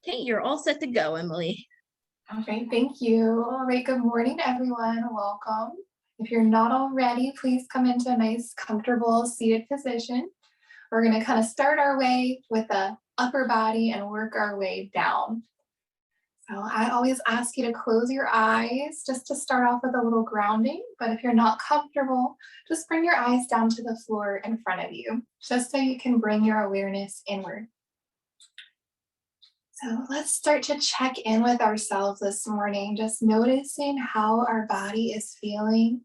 Okay, you're all set to go, Emily. All right, thank you. All right, good morning, everyone. Welcome. If you're not already, please come into a nice, comfortable seated position. We're going to kind of start our way with the upper body and work our way down. So I always ask you to close your eyes just to start off with a little grounding. But if you're not comfortable, just bring your eyes down to the floor in front of you, just so you can bring your awareness inward. So let's start to check in with ourselves this morning, just noticing how our body is feeling.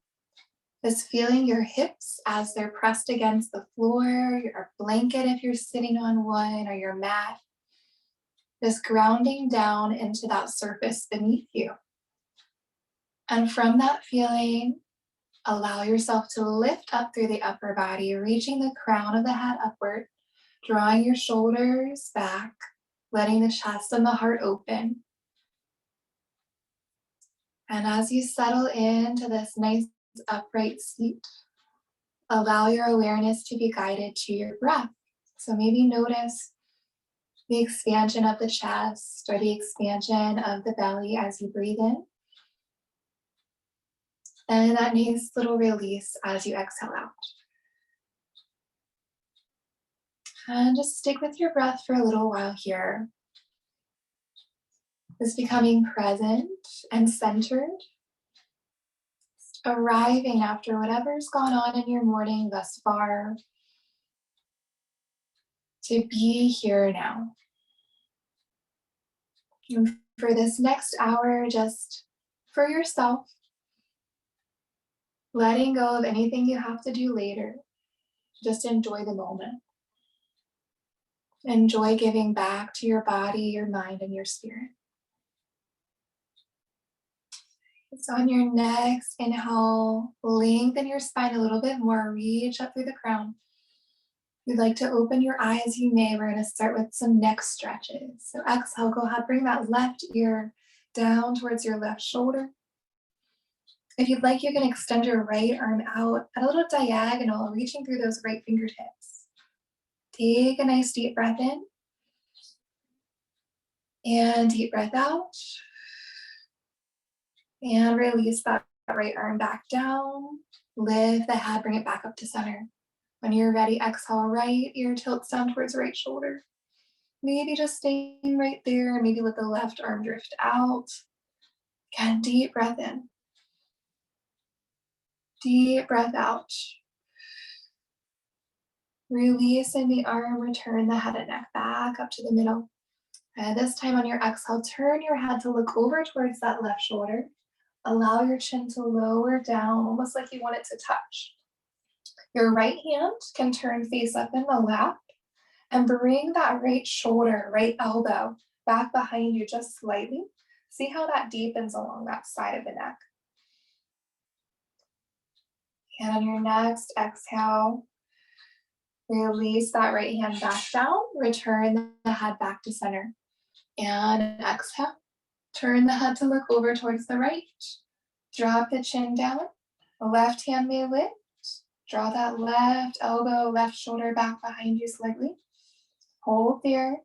Just feeling your hips as they're pressed against the floor, your blanket if you're sitting on one, or your mat. Just grounding down into that surface beneath you. And from that feeling, allow yourself to lift up through the upper body, reaching the crown of the head upward, drawing your shoulders back, letting the chest and the heart open. And as you settle into this nice upright seat, allow your awareness to be guided to your breath. So maybe notice the expansion of the chest or the expansion of the belly as you breathe in. And that nice little release as you exhale out. And just stick with your breath for a little while here. Just becoming present and centered. Just arriving after whatever's gone on in your morning thus far. To be here now. And for this next hour, just for yourself, letting go of anything you have to do later. Just enjoy the moment. Enjoy giving back to your body, your mind, and your spirit. So on your next inhale, lengthen your spine a little bit more, reach up through the crown. If you'd like to open your eyes, you may. We're going to start with some neck stretches. So exhale, go ahead, bring that left ear down towards your left shoulder. If you'd like, you can extend your right arm out at a little diagonal, reaching through those right fingertips. Take a nice deep breath in. And deep breath out. And release that right arm back down. Lift the head, bring it back up to center. When you're ready, exhale, right ear tilts down towards the right shoulder. Maybe just staying right there, maybe let the left arm drift out. Again, deep breath in. Deep breath out. Releasing the arm, return the head and neck back up to the middle. And this time on your exhale, turn your head to look over towards that left shoulder. Allow your chin to lower down, almost like you want it to touch. Your right hand can turn face up in the lap and bring that right shoulder, right elbow back behind you just slightly. See how that deepens along that side of the neck. And on your next exhale, release that right hand back down, return the head back to center. And exhale, turn the head to look over towards the right. Drop the chin down, the left hand may lift. Draw that left elbow, left shoulder back behind you slightly. Hold there.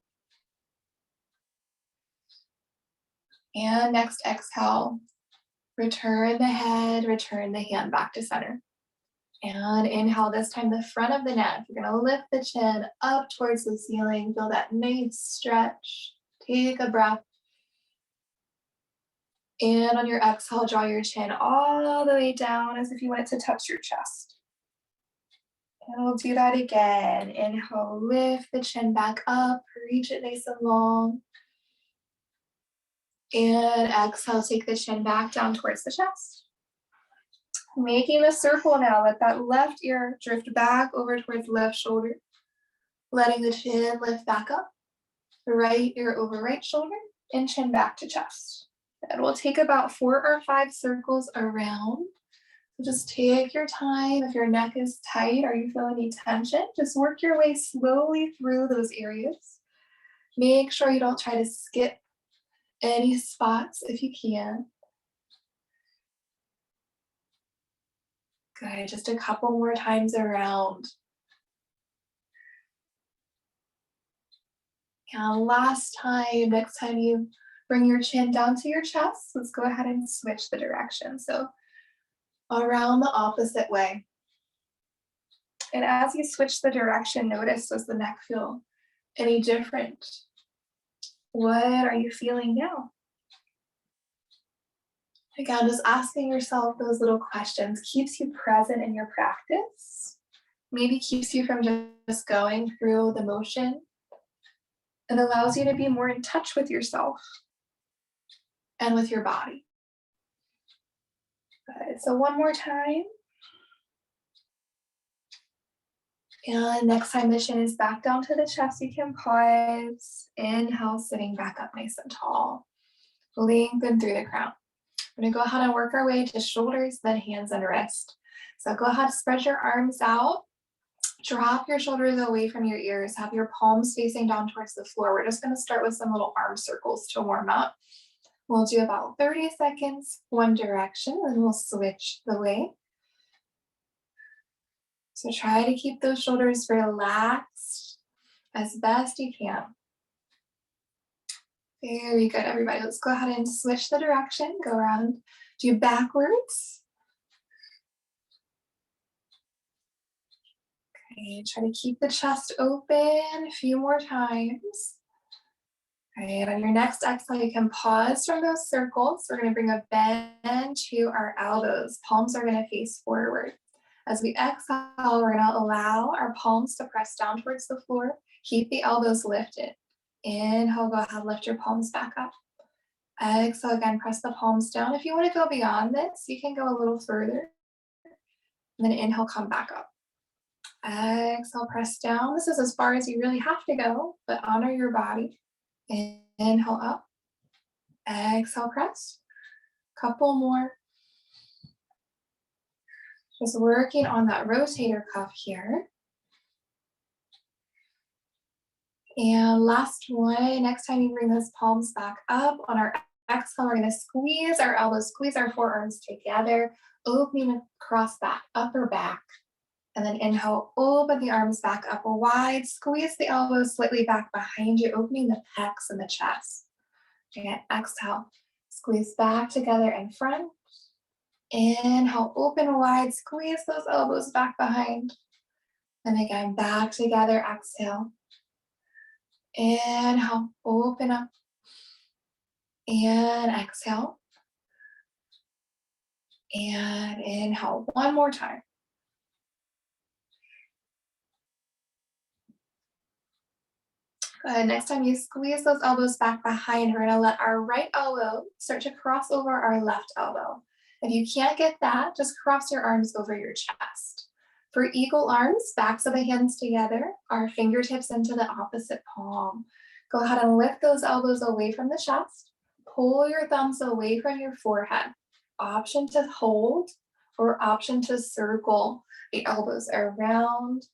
And next exhale, return the head, return the hand back to center. And inhale, this time the front of the neck. You're gonna lift the chin up towards the ceiling. Feel that nice stretch. Take a breath. And on your exhale, draw your chin all the way down as if you want it to touch your chest. And we'll do that again. Inhale, lift the chin back up, reach it nice and long. And exhale, take the chin back down towards the chest. Making a circle now, let that left ear drift back over towards the left shoulder. Letting the chin lift back up. Right ear over right shoulder and chin back to chest. And we'll take about 4 or 5 circles around. So just take your time. If your neck is tight or you feel any tension, just work your way slowly through those areas. Make sure you don't try to skip any spots if you can. Good, just a couple more times around. And last time, next time you bring your chin down to your chest, let's go ahead and switch the direction. So around the opposite way. And as you switch the direction, notice, does the neck feel any different? What are you feeling now? Again, just asking yourself those little questions keeps you present in your practice, maybe keeps you from just going through the motion, and allows you to be more in touch with yourself and with your body. Good. So one more time. And next time the chin is back down to the chest, you can pause. Inhale, sitting back up nice and tall. Lengthen through the crown. We're gonna go ahead and work our way to shoulders, then hands and wrist. So go ahead, spread your arms out. Drop your shoulders away from your ears. Have your palms facing down towards the floor. We're just gonna start with some little arm circles to warm up. We'll do about 30 seconds, one direction, and we'll switch the way. So try to keep those shoulders relaxed as best you can. Very good, everybody. Let's go ahead and switch the direction. Go around, do backwards. Okay, try to keep the chest open a few more times. All right, on your next exhale, you can pause from those circles. We're gonna bring a bend to our elbows. Palms are gonna face forward. As we exhale, we're gonna allow our palms to press down towards the floor. Keep the elbows lifted. Inhale, go ahead, lift your palms back up. Exhale, again, press the palms down. If you wanna go beyond this, you can go a little further. And then inhale, come back up. Exhale, press down. This is as far as you really have to go, but honor your body. Inhale up. Exhale, press. Couple more. Just working on that rotator cuff here. And last one, next time you bring those palms back up, on our exhale, we're gonna squeeze our elbows, squeeze our forearms together, opening across that upper back. And then inhale, open the arms back up wide, squeeze the elbows slightly back behind you, opening the pecs and the chest. Again, exhale, squeeze back together in front. Inhale, open wide, squeeze those elbows back behind. And again, back together, exhale. Inhale, open up. And exhale. And inhale, one more time. Good. Next time you squeeze those elbows back behind, we're gonna let our right elbow start to cross over our left elbow. If you can't get that, just cross your arms over your chest. For eagle arms, backs of the hands together, our fingertips into the opposite palm. Go ahead and lift those elbows away from the chest. Pull your thumbs away from your forehead. Option to hold or option to circle the elbows around.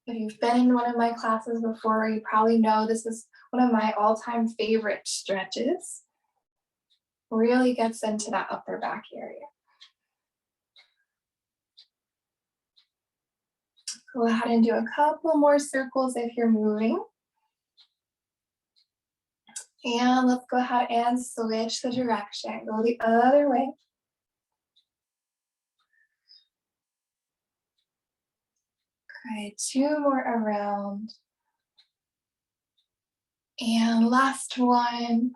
If you've been in one of my classes before, you probably know this is one of my all-time favorite stretches. Really gets into that upper back area. Go ahead and do a couple more circles if you're moving. And let's go ahead and switch the direction. Go the other way. Okay, two more around. And last one.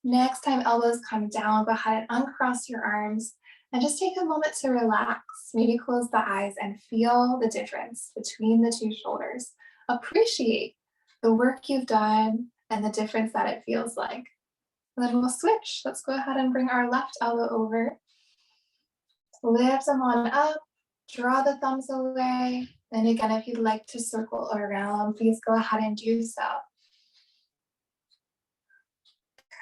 Next time elbows come down, go ahead and uncross your arms and just take a moment to relax. Maybe close the eyes and feel the difference between the two shoulders. Appreciate the work you've done and the difference that it feels like. And then we'll switch. Let's go ahead and bring our left elbow over. Lift them on up, draw the thumbs away. And again, if you'd like to circle around, please go ahead and do so.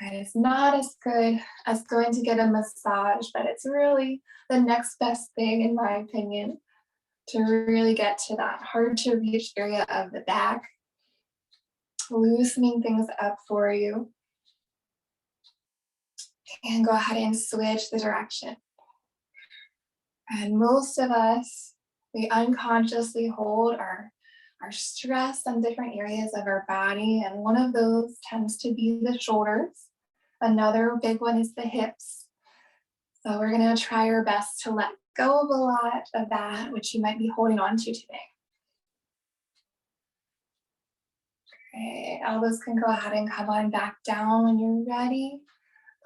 It's not as good as going to get a massage, but it's really the next best thing, in my opinion, to really get to that hard to reach area of the back, loosening things up for you. And go ahead and switch the direction. And most of us, we unconsciously hold our our stress on different areas of our body. And one of those tends to be the shoulders. Another big one is the hips. So we're going to try our best to let go of a lot of that, which you might be holding on to today. Okay, elbows can go ahead and come on back down when you're ready.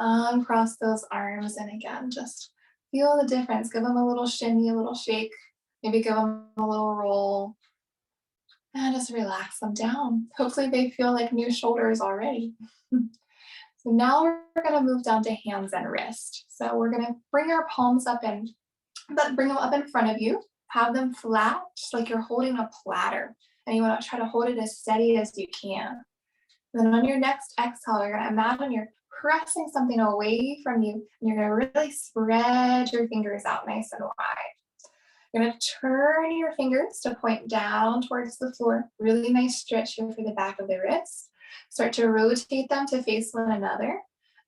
Uncross those arms, and again, just feel the difference. Give them a little shimmy, a little shake, maybe give them a little roll, and just relax them down. Hopefully they feel like new shoulders already. So now we're going to move down to hands and wrist. So we're going to bring our palms up and bring them up in front of you. Have them flat, just like you're holding a platter. And you want to try to hold it as steady as you can. And then on your next exhale, you're going to imagine you're pressing something away from you, and you're going to really spread your fingers out nice and wide. You're going to turn your fingers to point down towards the floor. Really nice stretch here for the back of the wrist. Start to rotate them to face one another,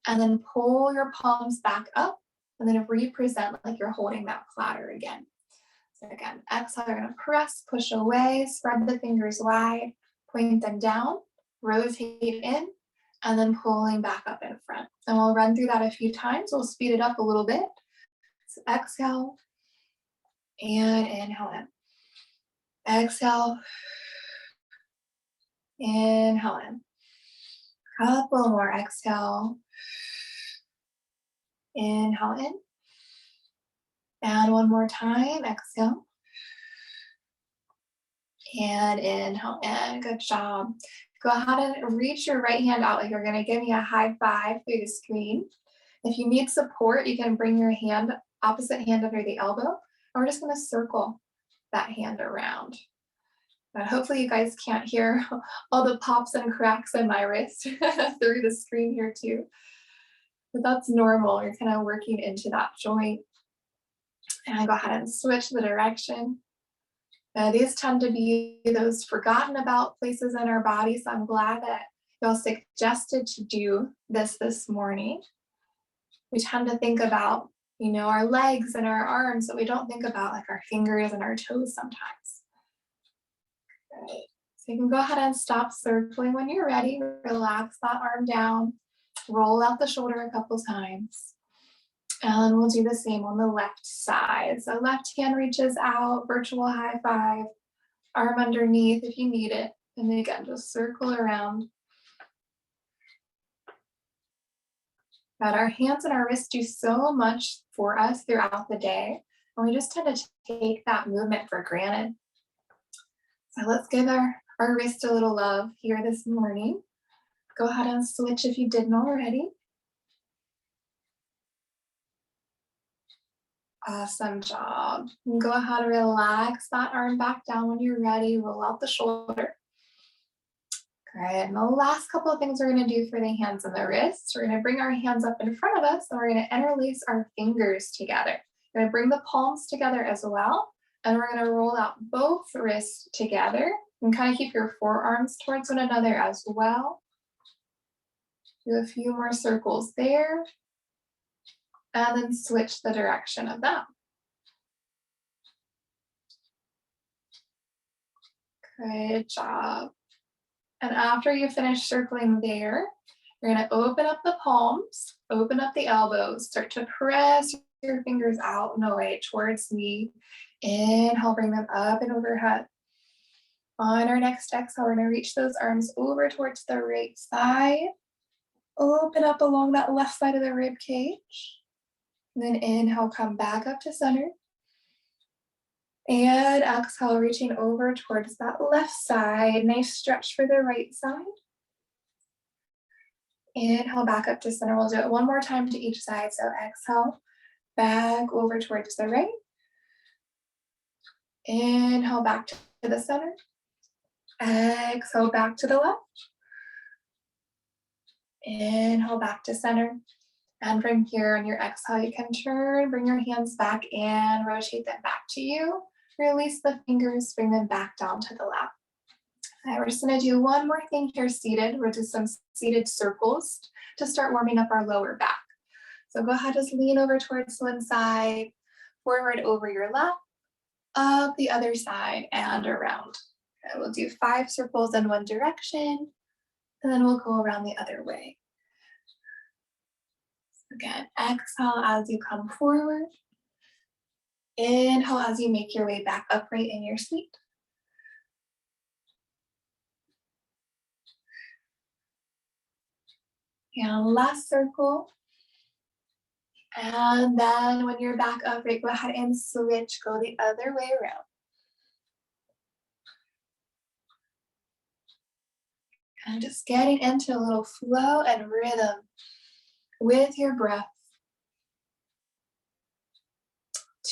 and then pull your palms back up, and then represent like you're holding that platter again. So again, exhale, you're going to press, push away, spread the fingers wide, point them down, rotate in, and then pulling back up in front. And we'll run through that a few times. We'll speed it up a little bit. So exhale, and inhale in. Exhale, inhale in. Couple more, exhale, inhale in. And one more time, exhale. And inhale in, good job. Go ahead and reach your right hand out like you're gonna give me a high five through the screen. If you need support, you can bring your hand, opposite hand under the elbow, and we're just gonna circle that hand around. And hopefully you guys can't hear all the pops and cracks in my wrist through the screen here too. But that's normal, you're kind of working into that joint. And I go ahead and switch the direction. These tend to be those forgotten about places in our body, so I'm glad that y'all suggested to do this morning. We tend to think about, our legs and our arms, but we don't think about like our fingers and our toes sometimes. Right. So you can go ahead and stop circling when you're ready. Relax that arm down, roll out the shoulder a couple times. And we'll do the same on the left side. So left hand reaches out, virtual high five, arm underneath if you need it. And then again, just circle around. But our hands and our wrists do so much for us throughout the day. And we just tend to take that movement for granted. So let's give our wrist a little love here this morning. Go ahead and switch if you didn't already. Awesome job. And go ahead and relax that arm back down when you're ready. Roll out the shoulder. Great. And the last couple of things we're going to do for the hands and the wrists, we're going to bring our hands up in front of us, and we're going to interlace our fingers together. We're going to bring the palms together as well, and we're going to roll out both wrists together and kind of keep your forearms towards one another as well. Do a few more circles there. And then switch the direction of that. Good job. And after you finish circling there, you're going to open up the palms, open up the elbows, start to press your fingers out and away towards me. Inhale, bring them up and overhead. On our next exhale, we're going to reach those arms over towards the right side. Open up along that left side of the rib cage. And then inhale, come back up to center. And exhale, reaching over towards that left side. Nice stretch for the right side. Inhale, back up to center. We'll do it one more time to each side. So exhale, back over towards the right. Inhale, back to the center. Exhale, back to the left. Inhale, back to center. And from here on your exhale, you can turn, bring your hands back in, rotate them back to you. Release the fingers, bring them back down to the lap. All right, we're just gonna do one more thing here seated. We'll do some seated circles to start warming up our lower back. So go ahead, just lean over towards one side, forward over your lap, up the other side and around. And we'll do 5 circles in one direction, and then we'll go around the other way. Again, exhale as you come forward. Inhale as you make your way back upright in your seat. And last circle. And then when you're back upright, go ahead and switch, go the other way around. And just getting into a little flow and rhythm with your breath.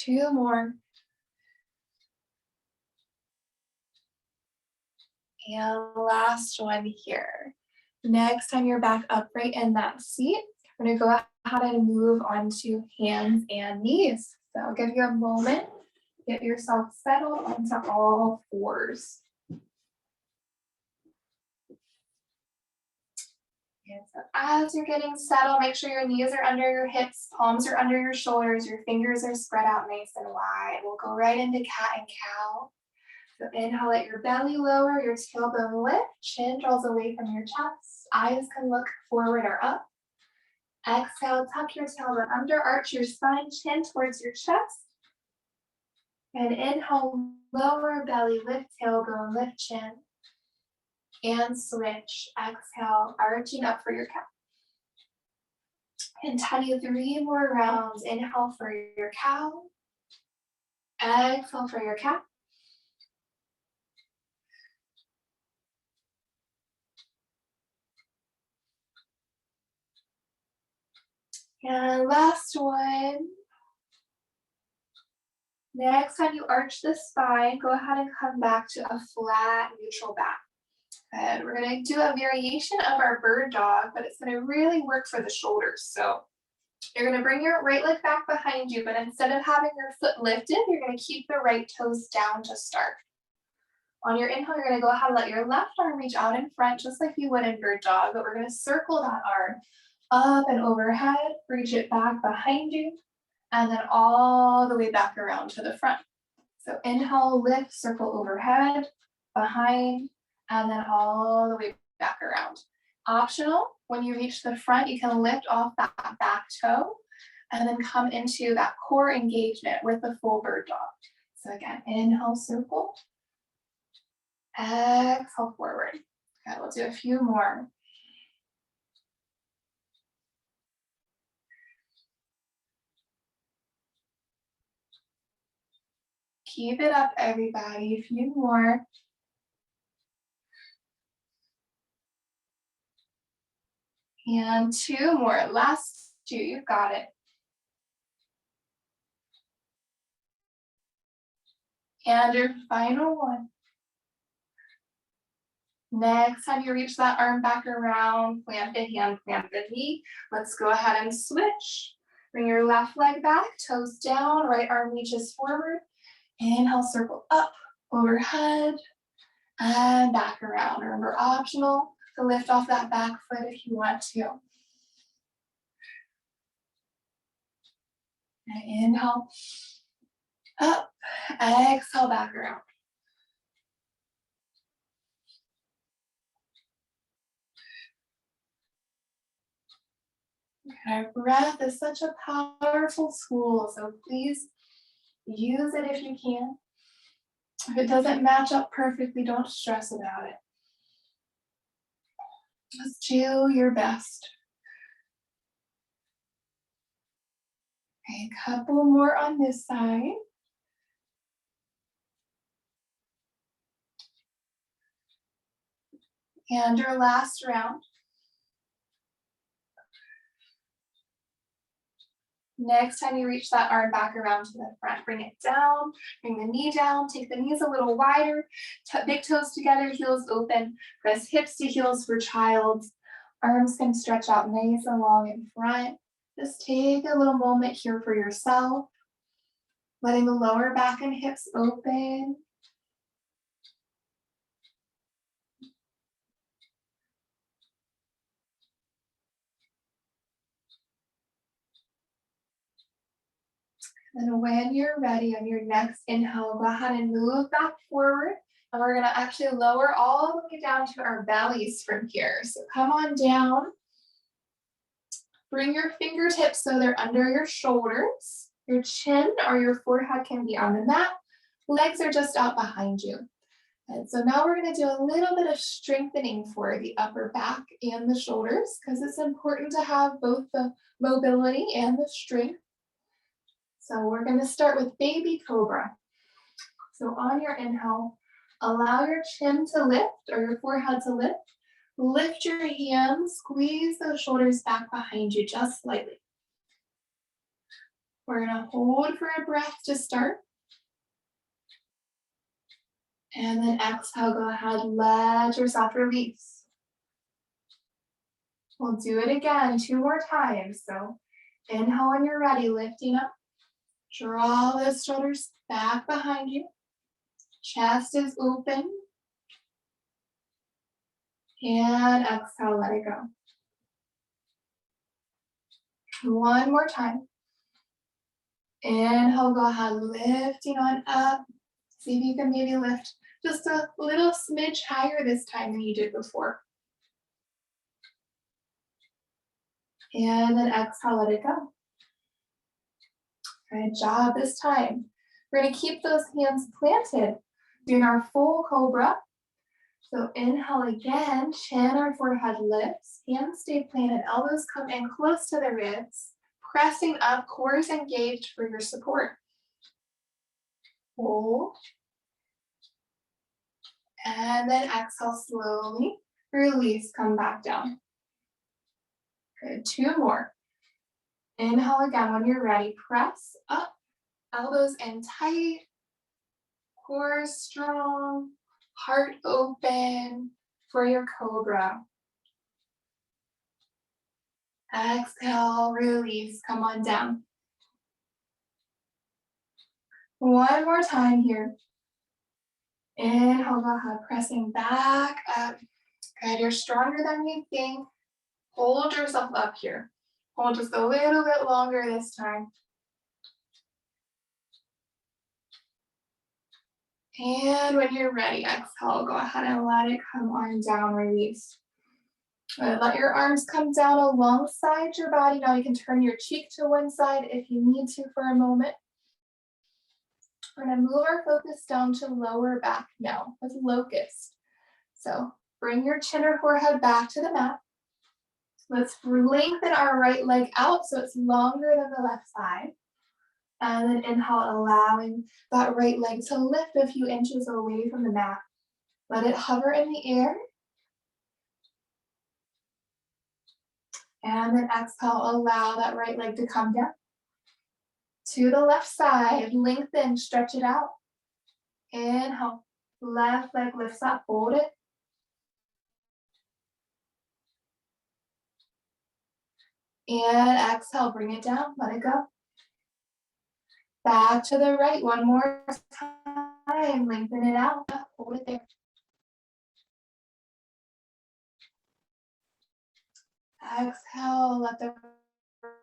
2 more. And last one here. Next time you're back upright in that seat, we're gonna go ahead and move on to hands and knees. So I'll give you a moment, get yourself settled onto all 4s. And so as you're getting settled, make sure your knees are under your hips, palms are under your shoulders, your fingers are spread out nice and wide. We'll go right into cat and cow. So inhale, let your belly lower, your tailbone lift, chin draws away from your chest, eyes can look forward or up. Exhale, tuck your tailbone under, arch your spine, chin towards your chest. And inhale, lower belly, lift tailbone, lift chin. And switch, exhale, arching up for your cow. Continue 3 more rounds. Inhale for your cow. Exhale for your cat. And last one. Next time you arch the spine, go ahead and come back to a flat, neutral back. And we're gonna do a variation of our bird dog, but it's gonna really work for the shoulders. So you're gonna bring your right leg back behind you, but instead of having your foot lifted, you're gonna keep the right toes down to start. On your inhale, you're gonna go ahead and let your left arm reach out in front, just like you would in bird dog, but we're gonna circle that arm up and overhead, reach it back behind you, and then all the way back around to the front. So inhale, lift, circle overhead, behind, and then all the way back around. Optional, when you reach the front, you can lift off that back toe and then come into that core engagement with the full bird dog. So again, inhale, circle, exhale, forward. Okay, we'll do a few more. Keep it up, everybody, a few more. And 2 more, last 2, you've got it. And your final one. Next time you reach that arm back around, plant the hand, plant the knee. Let's go ahead and switch. Bring your left leg back, toes down, right arm reaches forward. Inhale, circle up, overhead, and back around. Remember, optional to lift off that back foot if you want to. And inhale, up, exhale, back around. Our breath is such a powerful tool, so please use it if you can. If it doesn't match up perfectly, don't stress about it. Just do your best. Okay, a couple more on this side. And your last round. Next time you reach that arm back around to the front, bring it down, bring the knee down, take the knees a little wider, big toes together, heels open, press hips to heels for child. Arms can stretch out nice and long in front. Just take a little moment here for yourself, letting the lower back and hips open. And when you're ready on your next inhale, go ahead and move back forward And we're gonna actually lower all the way down to our bellies from here. So come on down. Bring your fingertips so they're under your shoulders. Your chin or your forehead can be on the mat. Legs are just out behind you. And so now we're going to do a little bit of strengthening for the upper back and the shoulders because it's important to have both the mobility and the strength. So we're going to start with baby cobra. So on your inhale, allow your chin to lift or your forehead to lift. Lift your hands, squeeze those shoulders back behind you just slightly. We're going to hold for a breath to start. And then exhale, go ahead, let yourself release. We'll do it again 2 more times. So inhale when you're ready, lifting up. Draw those shoulders back behind you. Chest is open. And exhale, let it go. 1 more time. Inhale, go ahead, lifting on up. See if you can maybe lift just a little smidge higher this time than you did before. And then exhale, let it go. Good job this time. We're going to keep those hands planted, doing our full cobra. So inhale again, chin or forehead lifts, hands stay planted, elbows come in close to the ribs, pressing up, core is engaged for your support. Hold. And then exhale slowly, release, come back down. Good, 2 more. Inhale again when you're ready, press up, elbows in tight, core strong, heart open for your cobra. Exhale, release, come on down. 1 more time here. Inhale, go ahead, pressing back up. Good, you're stronger than you think. Hold yourself up here. Hold just a little bit longer this time. And when you're ready, exhale, go ahead and let it come on down, release. Let your arms come down alongside your body. Now you can turn your cheek to one side if you need to for a moment. We're gonna move our focus down to lower back now with Locust. So bring your chin or forehead back to the mat. Let's lengthen our right leg out so it's longer than the left side. And then inhale, allowing that right leg to lift a few inches away from the mat. Let it hover in the air. And then exhale, allow that right leg to come down. To the left side, lengthen, stretch it out. Inhale, left leg lifts up, hold it. And exhale, bring it down, let it go. Back to the right, 1 more time, lengthen it out, hold it there. Exhale, let the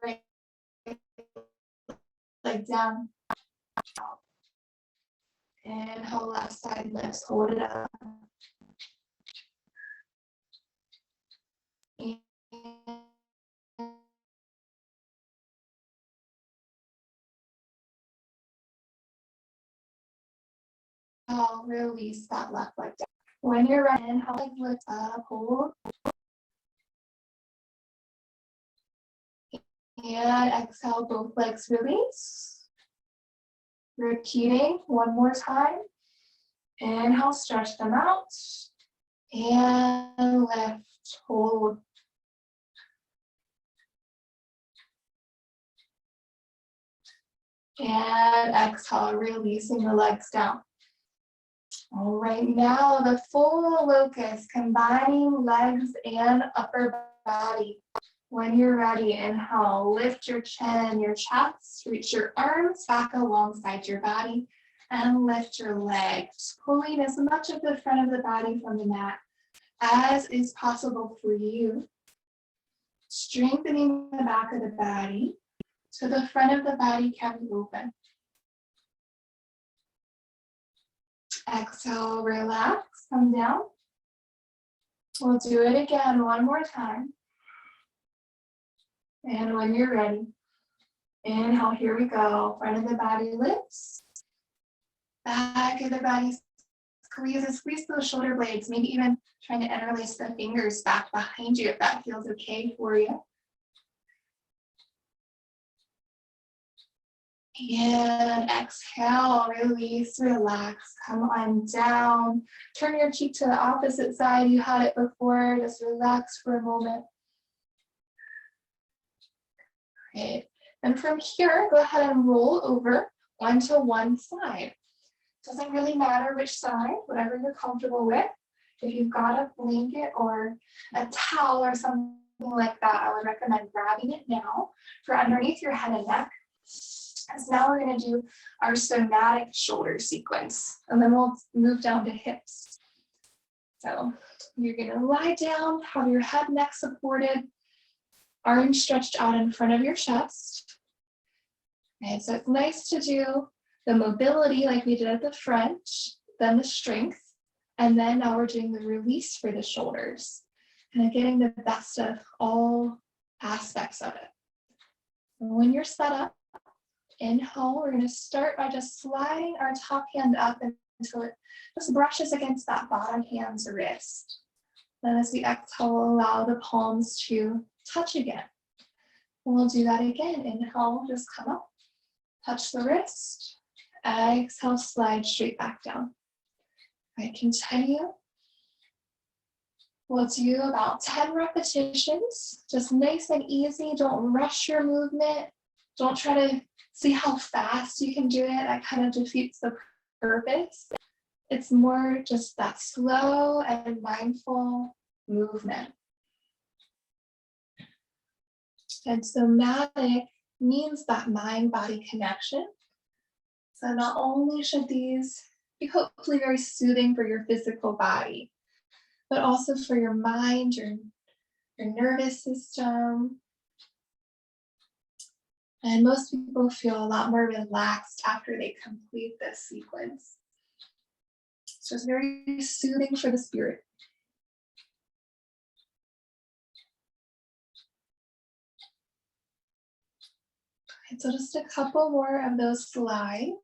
right leg down. Inhale, left side lifts, hold it up. Inhale, release that left leg down. When you're ready, inhale, leg lift up, hold. And exhale, both legs release. Repeating 1 more time. Inhale, stretch them out. And lift, hold. And exhale, releasing the legs down. All right, now the full locust, combining legs and upper body. When you're ready, inhale, lift your chin, your chest, reach your arms back alongside your body, and lift your legs, pulling as much of the front of the body from the mat as is possible for you. Strengthening the back of the body so the front of the body can be open. Exhale, relax, come down. We'll do it again one more time. And when you're ready, inhale, here we go. Front of the body lifts. Back of the body squeeze those shoulder blades, maybe even trying to interlace the fingers back behind you if that feels okay for you. And exhale, release, relax, come on down. Turn your cheek to the opposite side. You had it before, just relax for a moment. Great. And from here, go ahead and roll over onto one side. Doesn't really matter which side, whatever you're comfortable with. If you've got a blanket or a towel or something like that, I would recommend grabbing it now for underneath your head and neck. Because now we're going to do our somatic shoulder sequence, and then we'll move down to hips. So you're going to lie down, have your head, neck supported, arms stretched out in front of your chest. Okay, so it's nice to do the mobility like we did at the front, then the strength, and then now we're doing the release for the shoulders, kind of getting the best of all aspects of it. And when you're set up, inhale, we're going to start by just sliding our top hand up until it just brushes against that bottom hand's wrist. Then as we exhale, allow the palms to touch again. And we'll do that again. Inhale, just come up, touch the wrist. Exhale, slide straight back down. All right, continue. We'll do about 10 repetitions, just nice and easy. Don't rush your movement. Don't try to see how fast you can do it. That kind of defeats the purpose. It's more just that slow and mindful movement. And somatic means that mind-body connection. So not only should these be hopefully very soothing for your physical body, but also for your mind, your nervous system. And most people feel a lot more relaxed after they complete this sequence. So it's very soothing for the spirit. And so just a couple more of those slides.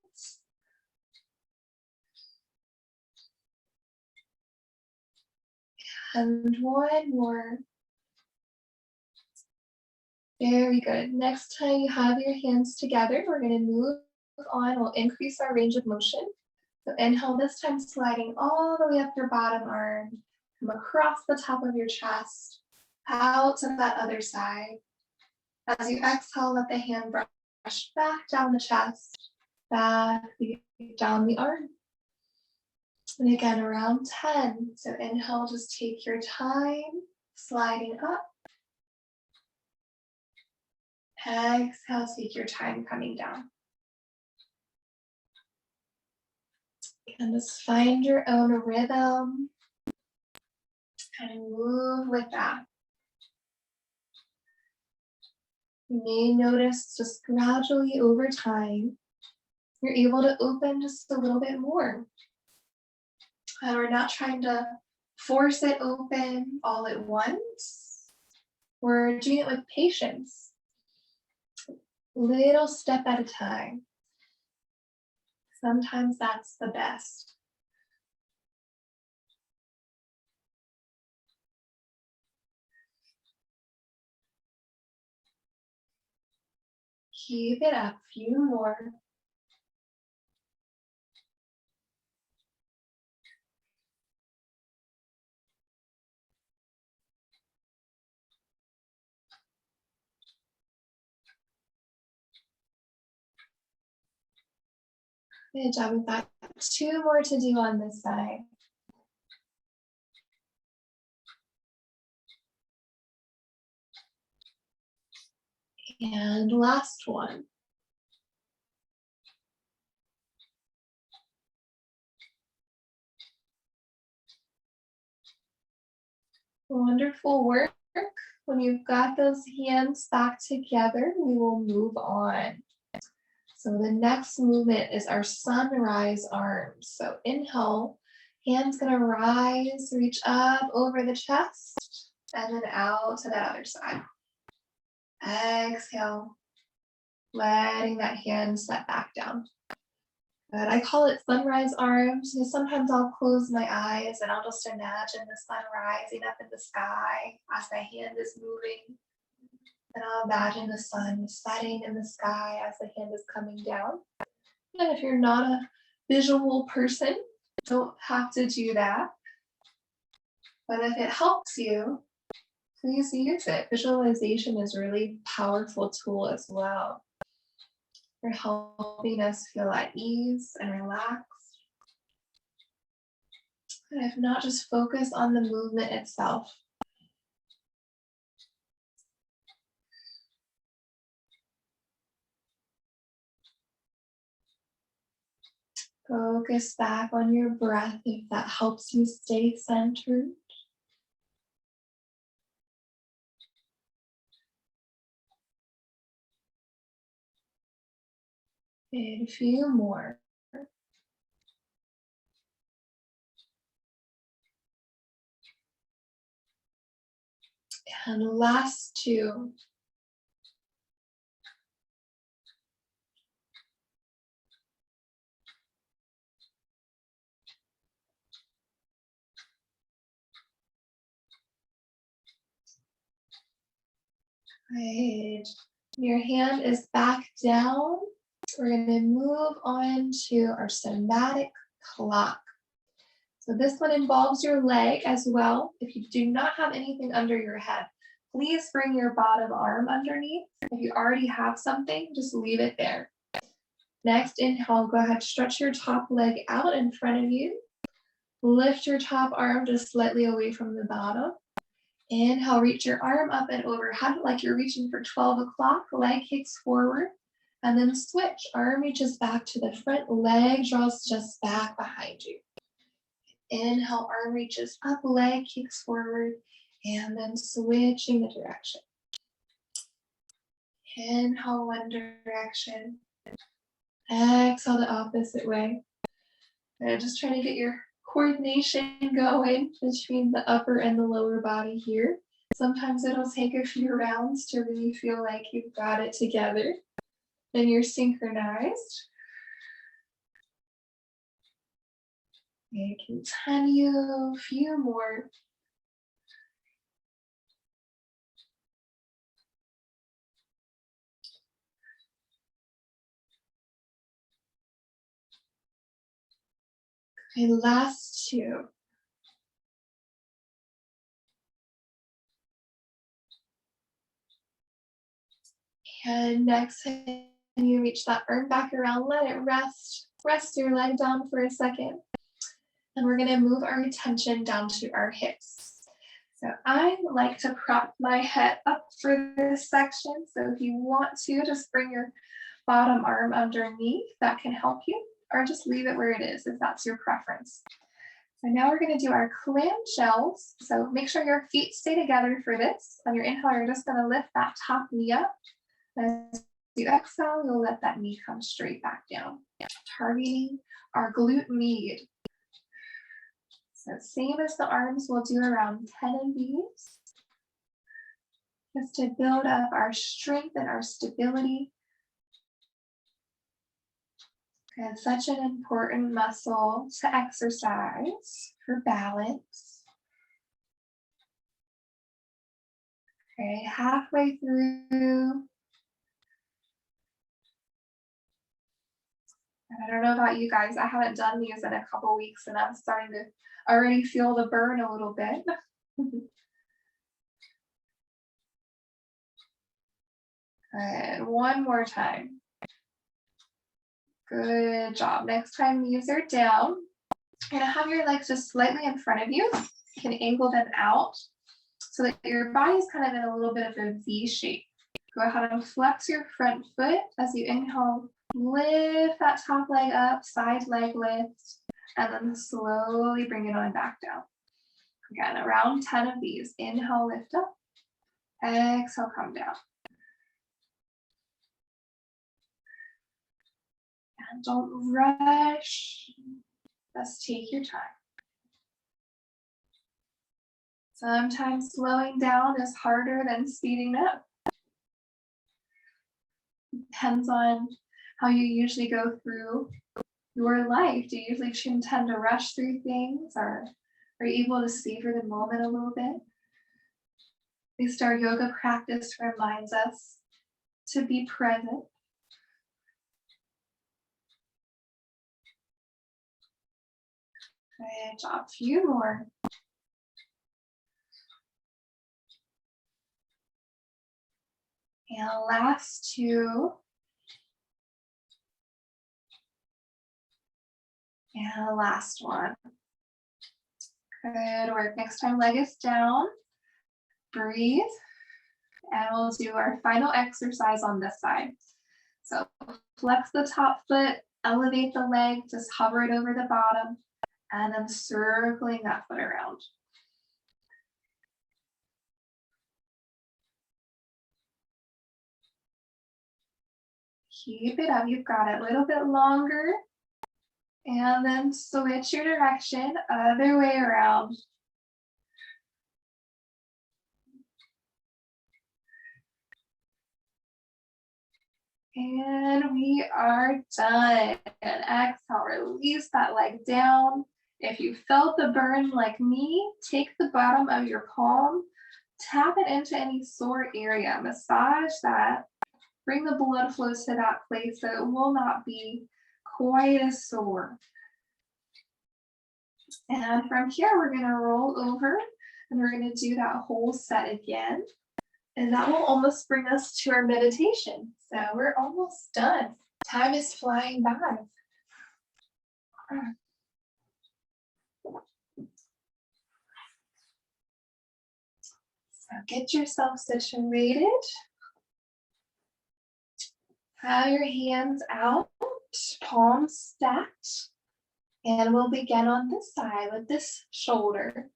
And one more. Very good. Next time you have your hands together, we're going to move on. We'll increase our range of motion. So inhale, this time sliding all the way up your bottom arm, come across the top of your chest, out to that other side. As you exhale, let the hand brush back down the chest, back down the arm. And again, around 10. So inhale, just take your time, sliding up. Exhale, take your time coming down. And just find your own rhythm and move with that. You may notice just gradually over time, you're able to open just a little bit more. And we're not trying to force it open all at once. We're doing it with patience. Little step at a time. Sometimes that's the best. Keep it up, a few more. Good job. We've got 2 more to do on this side. And last one. Wonderful work. When you've got those hands back together, we will move on. So the next movement is our sunrise arms. So inhale, hands gonna rise, reach up over the chest, and then out to the other side. Exhale, letting that hand set back down. Good. I call it sunrise arms because sometimes I'll close my eyes and I'll just imagine the sun rising up in the sky as my hand is moving. And I'll imagine the sun setting in the sky as the hand is coming down. And if you're not a visual person, don't have to do that. But if it helps you, please use it. Visualization is a really powerful tool as well for helping us feel at ease and relaxed. And if not, just focus on the movement itself. Focus back on your breath if that helps you stay centered. And a few more. And the last two. Good. Your hand is back down. We're going to move on to our somatic clock. So this one involves your leg as well. If you do not have anything under your head, please bring your bottom arm underneath. If you already have something, just leave it there. Next, inhale, go ahead, stretch your top leg out in front of you. Lift your top arm just slightly away from the bottom. Inhale, reach your arm up and overhead like you're reaching for 12 o'clock. Leg kicks forward. And then switch. Arm reaches back to the front. Leg draws just back behind you. Inhale, arm reaches up. Leg kicks forward. And then switching the direction. Inhale, one direction. Exhale the opposite way. And just trying to get your coordination going between the upper and the lower body here. Sometimes it'll take a few rounds to really feel like you've got it together and you're synchronized. And continue, a few more. Okay, last two. And next time you reach that arm back around, let it rest. Rest your leg down for a second. And we're gonna move our attention down to our hips. So I like to prop my head up for this section. So if you want to, just bring your bottom arm underneath, that can help you, or just leave it where it is if that's your preference. So now we're gonna do our clam shells. So make sure your feet stay together for this. On your inhale, you're just gonna lift that top knee up. As you exhale, you'll let that knee come straight back down. Targeting our glute med. So same as the arms, we'll do around 10 of these. Just to build up our strength and our stability. And such an important muscle to exercise for balance. Okay, halfway through. And I don't know about you guys, I haven't done these in a couple weeks and I'm starting to already feel the burn a little bit. And one more time. Good job. Next time, knees are down. And have your legs just slightly in front of you. You can angle them out so that your body's kind of in a little bit of a V shape. Go ahead and flex your front foot as you inhale. Lift that top leg up, side leg lift, and then slowly bring it on back down. Again, around 10 of these. Inhale, lift up. Exhale, come down. And don't rush. Just take your time. Sometimes slowing down is harder than speeding up. Depends on how you usually go through your life. Do you usually tend to rush through things, or are you able to savor the moment a little bit? At least our yoga practice reminds us to be present. Good job. A few more. And last two. And last one. Good work. Next time, leg is down. Breathe. And we'll do our final exercise on this side. So flex the top foot, elevate the leg, just hover it over the bottom, and then circling that foot around. Keep it up. You've got it. A little bit longer. And then switch your direction, other way around. And we are done. And exhale, release that leg down. If you felt the burn like me, take the bottom of your palm, tap it into any sore area, massage that, bring the blood flow to that place so it will not be quite as sore. And from here, we're going to roll over and we're going to do that whole set again. And that will almost bring us to our meditation. So we're almost done. Time is flying by. So get yourself situated. Have your hands out, palms stacked. And we'll begin on this side with this shoulder.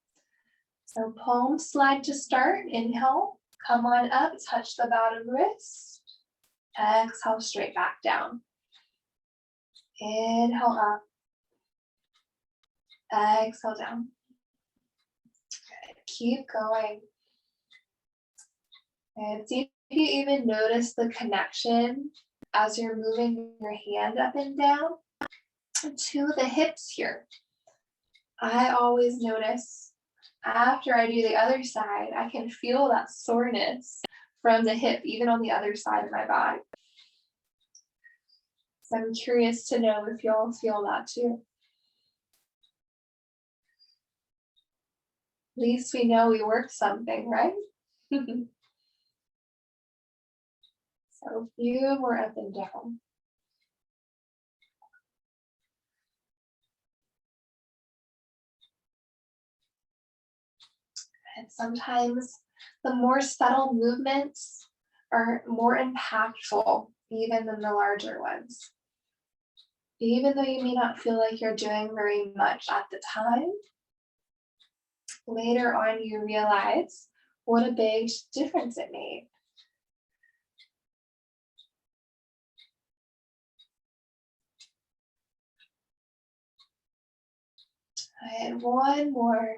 So palms slide to start. Inhale, come on up, touch the bottom wrist. Exhale, straight back down. Inhale up. Exhale down. Good. Keep going. And see if you even notice the connection as you're moving your hand up and down to the hips here. I always notice after I do the other side, I can feel that soreness from the hip, even on the other side of my body. So I'm curious to know if y'all feel that too. At least we know we worked something, right? So a few more up and down. And sometimes the more subtle movements are more impactful even than the larger ones. Even though you may not feel like you're doing very much at the time, later on you realize what a big difference it made. And one more.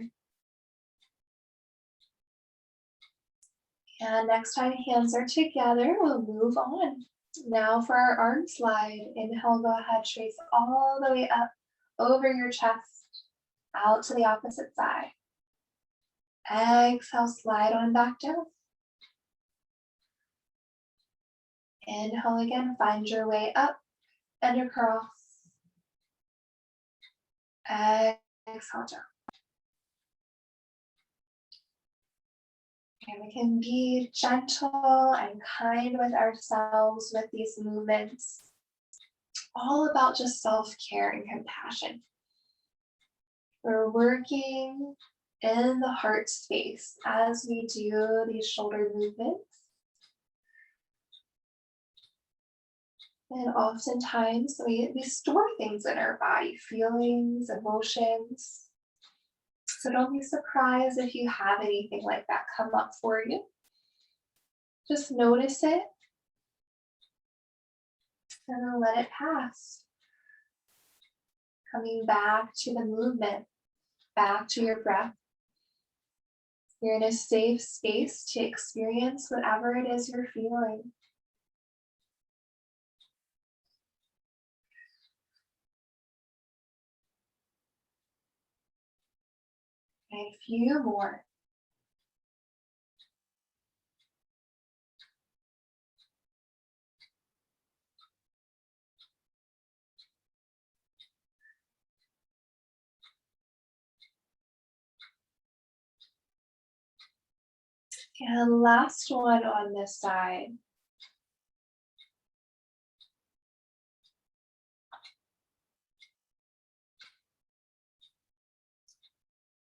And next time hands are together, we'll move on. Now for our arm slide. Inhale, go ahead, trace all the way up over your chest, out to the opposite side. Exhale, slide on back down. Inhale again, find your way up and across. Exhale down. And we can be gentle and kind with ourselves with these movements. All about just self-care and compassion. We're working in the heart space as we do these shoulder movements. And oftentimes we store things in our body, feelings, emotions. So don't be surprised if you have anything like that come up for you. Just notice it and then let it pass. Coming back to the movement, back to your breath. You're in a safe space to experience whatever it is you're feeling. And a few more. And last one on this side.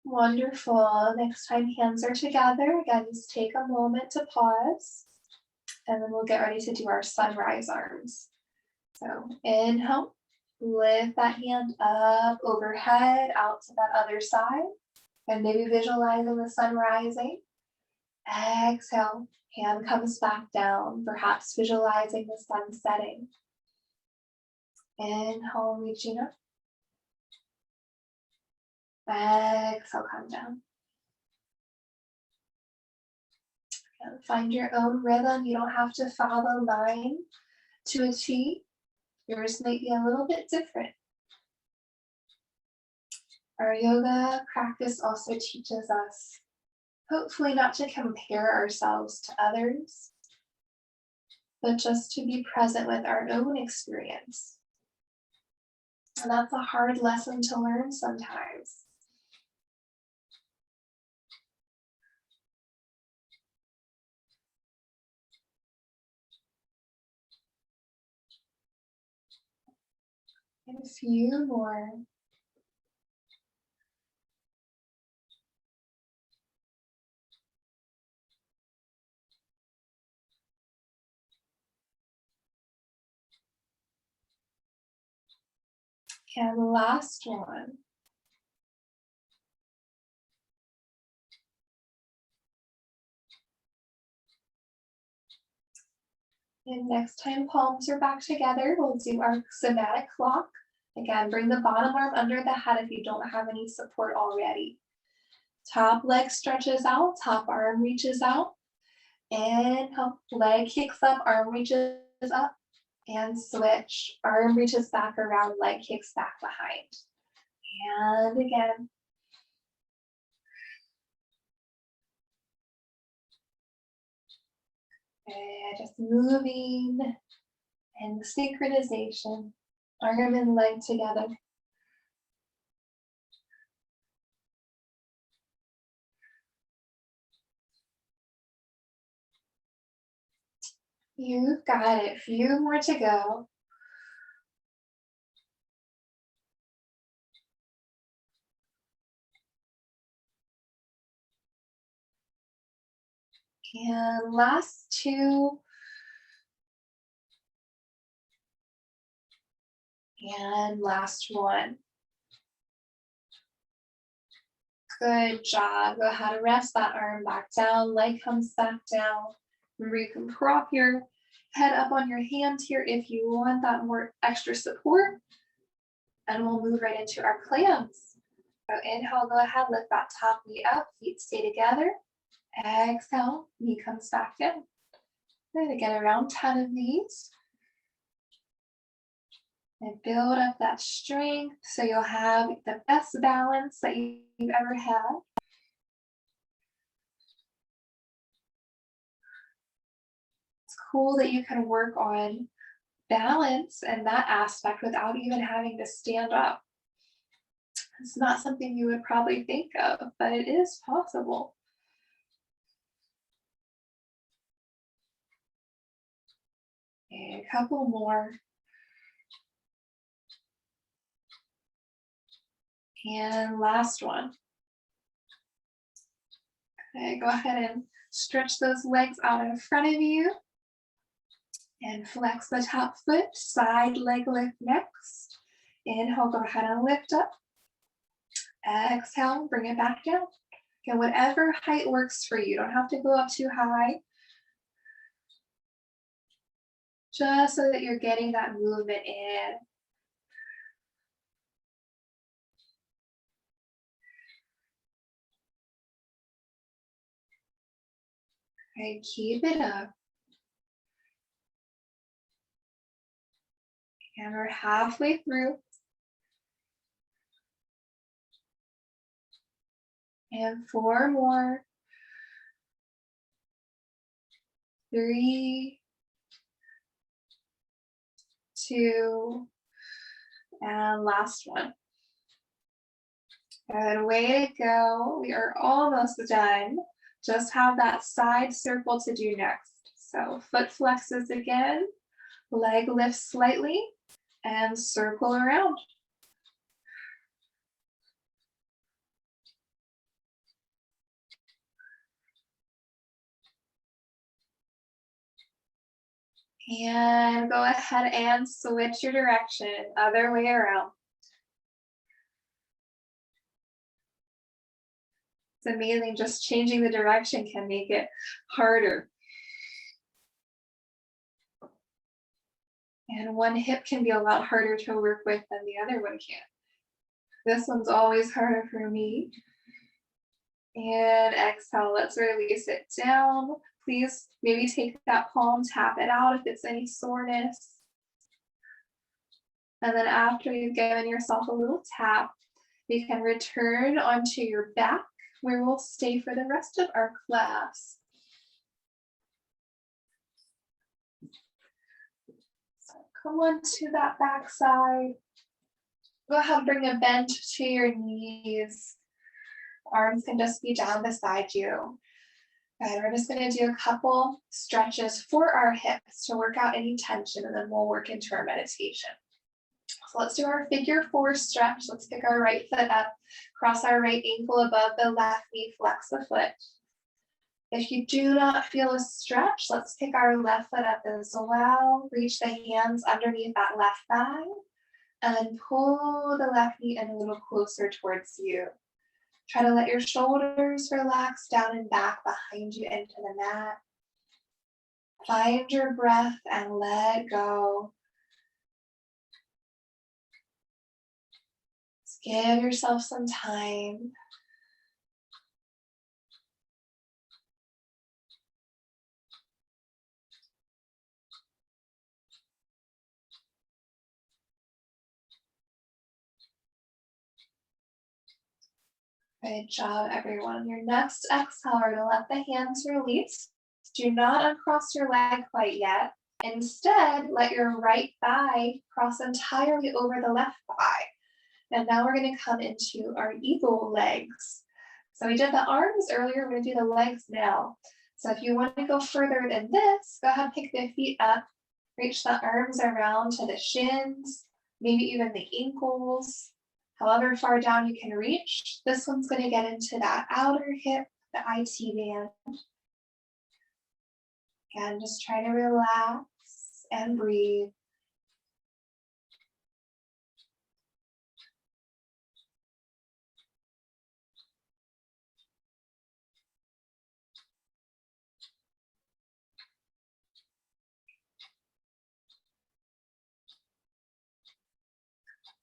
Wonderful. Next time hands are together, again, just take a moment to pause. And then we'll get ready to do our sunrise arms. So inhale, lift that hand up overhead out to that other side. And maybe visualizing the sun rising. Exhale, hand comes back down, perhaps visualizing the sun setting. Inhale, reaching up. Exhale, come down. And find your own rhythm. You don't have to follow the line to a T. Yours might be a little bit different. Our yoga practice also teaches us, hopefully not to compare ourselves to others, but just to be present with our own experience. And that's a hard lesson to learn sometimes. And a few more. And the last one. And next time palms are back together, we'll do our somatic clock. Again, bring the bottom arm under the head if you don't have any support already. Top leg stretches out, top arm reaches out. Inhale, leg kicks up, arm reaches up. And switch, arm reaches back around, leg kicks back behind. And again. And just moving and synchronization, arm and leg together. You've got it. A few more to go. And last two. And last one. Good job. Go ahead and rest that arm back down. Leg comes back down. Remember, you can prop your head up on your hand here if you want that more extra support. And we'll move right into our clams. So inhale, go ahead, lift that top knee up, feet stay together. Exhale, knee comes back down. Good, again, around 10 of these. And build up that strength so you'll have the best balance that you've ever had. It's cool that you can work on balance and that aspect without even having to stand up. It's not something you would probably think of, but it is possible. And a couple more. And last one. Okay, go ahead and stretch those legs out in front of you. And flex the top foot, side leg lift next. Inhale, go ahead and lift up. Exhale, bring it back down. Okay, whatever height works for you. You don't have to go up too high. Just so that you're getting that movement in. Okay, keep it up. And we're halfway through. And 4 more. 3, 2, and last one. Good, way to go. We are almost done. Just have that side circle to do next. So foot flexes again, leg lifts slightly, and circle around. And go ahead and switch your direction, other way around. It's amazing, just changing the direction can make it harder. And one hip can be a lot harder to work with than the other one can. This one's always harder for me. And exhale, let's release it down. Please maybe take that palm, tap it out if it's any soreness. And then after you've given yourself a little tap, you can return onto your back where we'll stay for the rest of our class. So come on to that back side. Go ahead and bring a bend to your knees. Arms can just be down beside you. And we're just going to do a couple stretches for our hips to work out any tension, and then we'll work into our meditation. So let's do our figure 4 stretch. Let's pick our right foot up, cross our right ankle above the left knee, flex the foot. If you do not feel a stretch, let's pick our left foot up as well. Reach the hands underneath that left thigh, and then pull the left knee in a little closer towards you. Try to let your shoulders relax down and back behind you into the mat. Find your breath and let go. Just give yourself some time. Good job, everyone. Your next exhale, we're gonna let the hands release. Do not uncross your leg quite yet. Instead, let your right thigh cross entirely over the left thigh. And now we're gonna come into our eagle legs. So we did the arms earlier, we're gonna do the legs now. So if you want to go further than this, go ahead and pick the feet up, reach the arms around to the shins, maybe even the ankles. However far down you can reach. This one's going to get into that outer hip, the IT band. Again, just try to relax and breathe.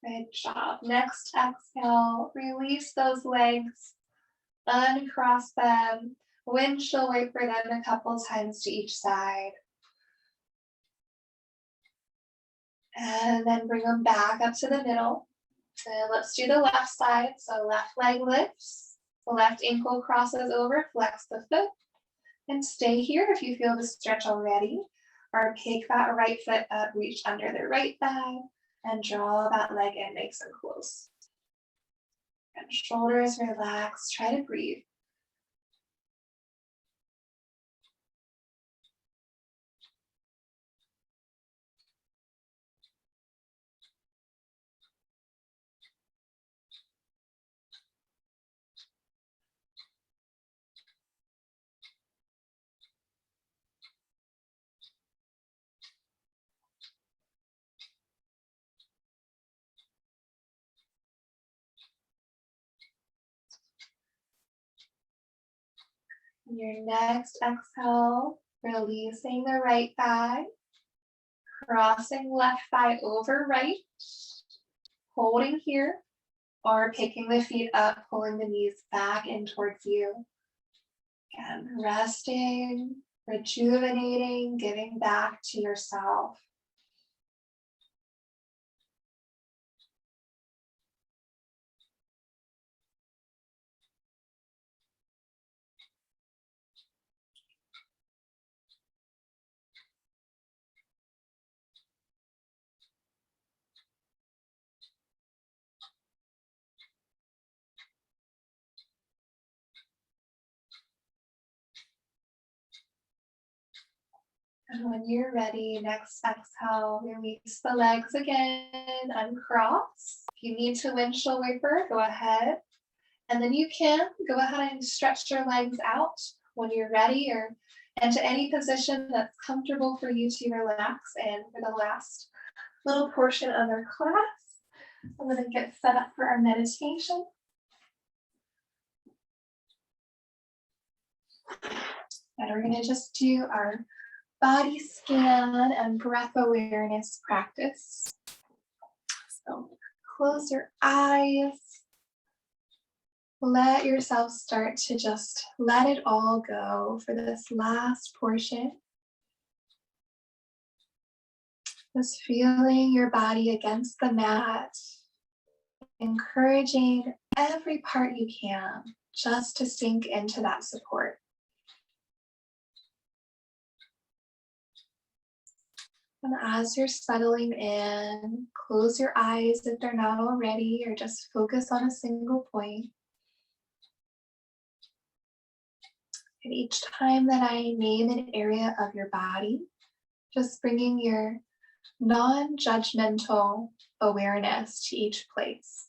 Good job. Next exhale, release those legs, uncross them, windshield wiper them a couple times to each side. And then bring them back up to the middle. And let's do the left side. So left leg lifts, the left ankle crosses over, flex the foot, and stay here if you feel the stretch already. Or pick that right foot up, reach under the right thigh, and draw that leg in nice and close. And shoulders relax, try to breathe. Your next exhale, releasing the right thigh, crossing left thigh over right, holding here, or picking the feet up, pulling the knees back in towards you. Again, resting, rejuvenating, giving back to yourself. And when you're ready, next exhale, release the legs again, uncross. If you need to windshield wiper, go ahead. And then you can go ahead and stretch your legs out when you're ready, or into any position that's comfortable for you to relax in. For the last little portion of our class, I'm going to get set up for our meditation. And we're going to just do our body scan and breath awareness practice. So close your eyes. Let yourself start to just let it all go for this last portion. Just feeling your body against the mat, encouraging every part you can just to sink into that support. And as you're settling in, close your eyes if they're not already, or just focus on a single point. And each time that I name an area of your body, just bringing your non-judgmental awareness to each place.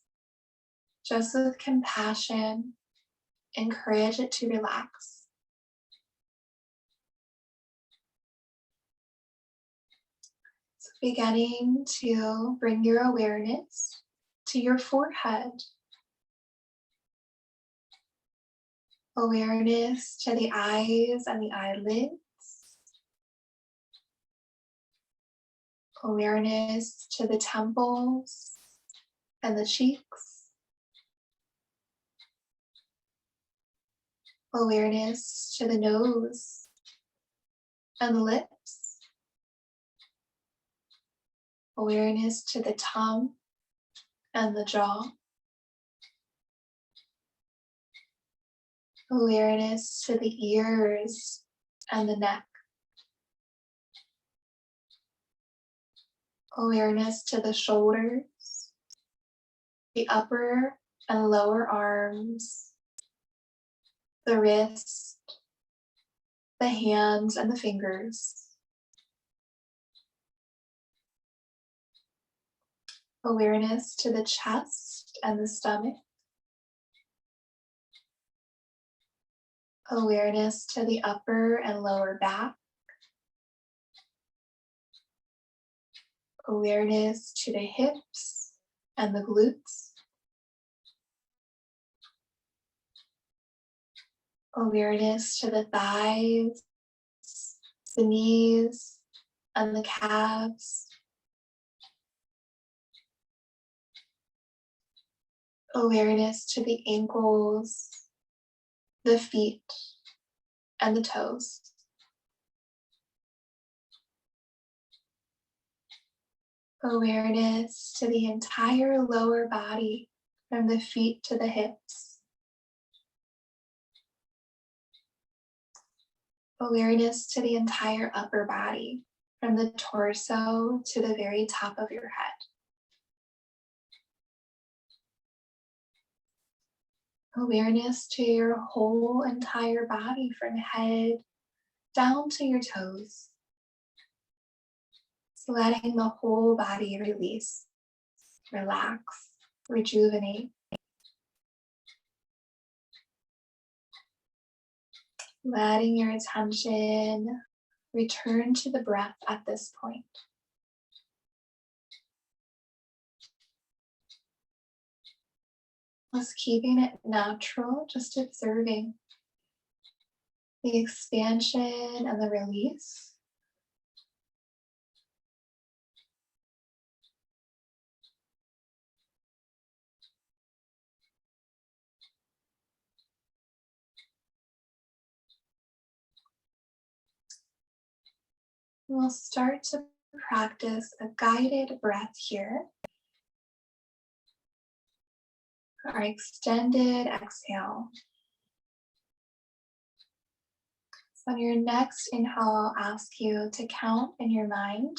Just with compassion, encourage it to relax. So beginning to bring your awareness to your forehead. Awareness to the eyes and the eyelids. Awareness to the temples and the cheeks. Awareness to the nose and the lips. Awareness to the tongue and the jaw. Awareness to the ears and the neck. Awareness to the shoulders, the upper and lower arms, the wrist, the hands and the fingers. Awareness to the chest and the stomach. Awareness to the upper and lower back. Awareness to the hips and the glutes. Awareness to the thighs, the knees, and the calves. Awareness to the ankles, the feet, and the toes. Awareness to the entire lower body, from the feet to the hips. Awareness to the entire upper body, from the torso to the very top of your head. Awareness to your whole entire body, from head down to your toes. So letting the whole body release, relax, rejuvenate. Letting your attention return to the breath at this point. Just keeping it natural, just observing the expansion and the release. We'll start to practice a guided breath here. Our extended exhale. So on your next inhale, I'll ask you to count in your mind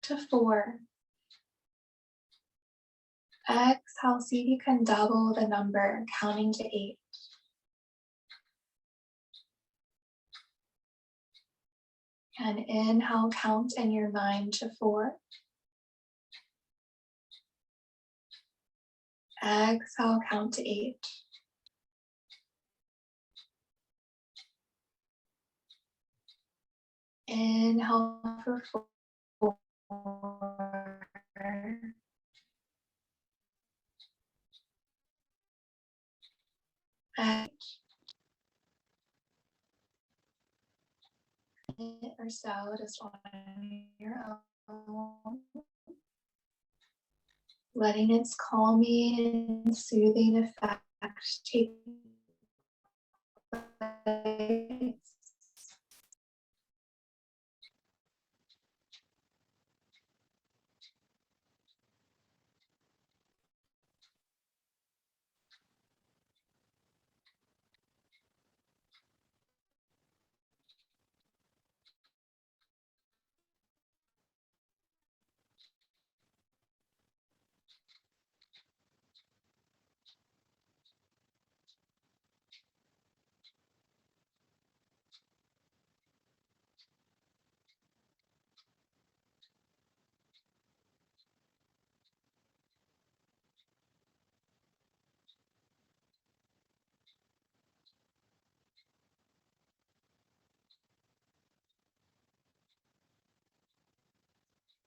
to 4. Exhale, see if you can double the number, counting to 8. And inhale, count in your mind to 4. Exhale, count to 8. Inhale for 4. Or so, just on your own. Letting its calming and soothing effect take place.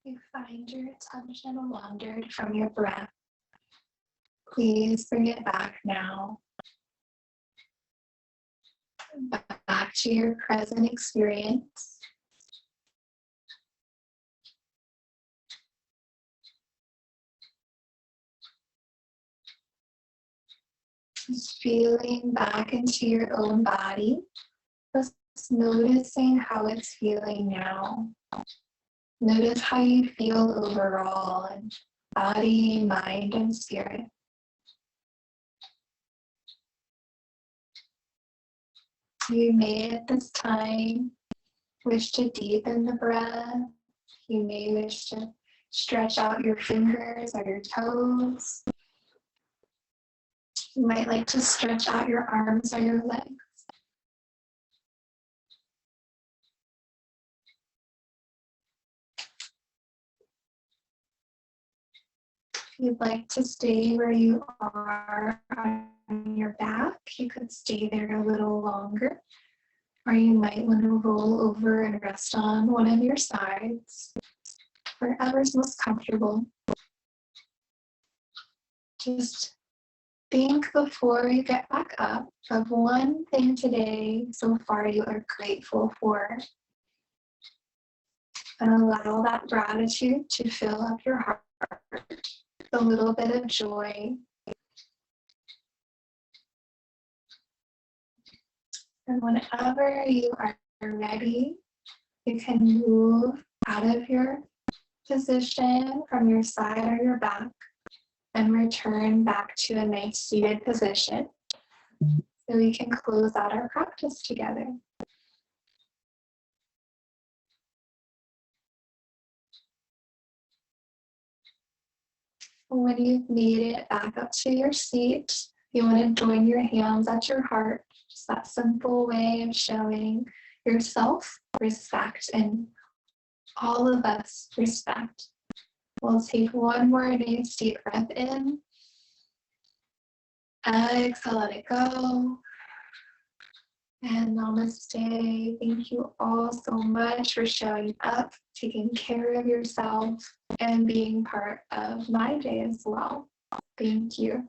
You find your attention wandered from your breath. Please bring it back now. Back to your present experience. Just feeling back into your own body. Just noticing how it's feeling now. Notice how you feel overall in body, mind, and spirit. You may at this time wish to deepen the breath. You may wish to stretch out your fingers or your toes. You might like to stretch out your arms or your legs. If you'd like to stay where you are on your back, you could stay there a little longer. Or you might want to roll over and rest on one of your sides, wherever's most comfortable. Just think before you get back up of one thing today so far you are grateful for. And allow that gratitude to fill up your heart, a little bit of joy. And whenever you are ready, you can move out of your position from your side or your back and return back to a nice seated position so we can close out our practice together. When you've made it back up to your seat, you want to join your hands at your heart. Just that simple way of showing yourself respect and all of us respect. We'll take one more nice deep breath in. Exhale, let it go. And namaste. Thank you all so much for showing up, taking care of yourself, and being part of my day as well. Thank you.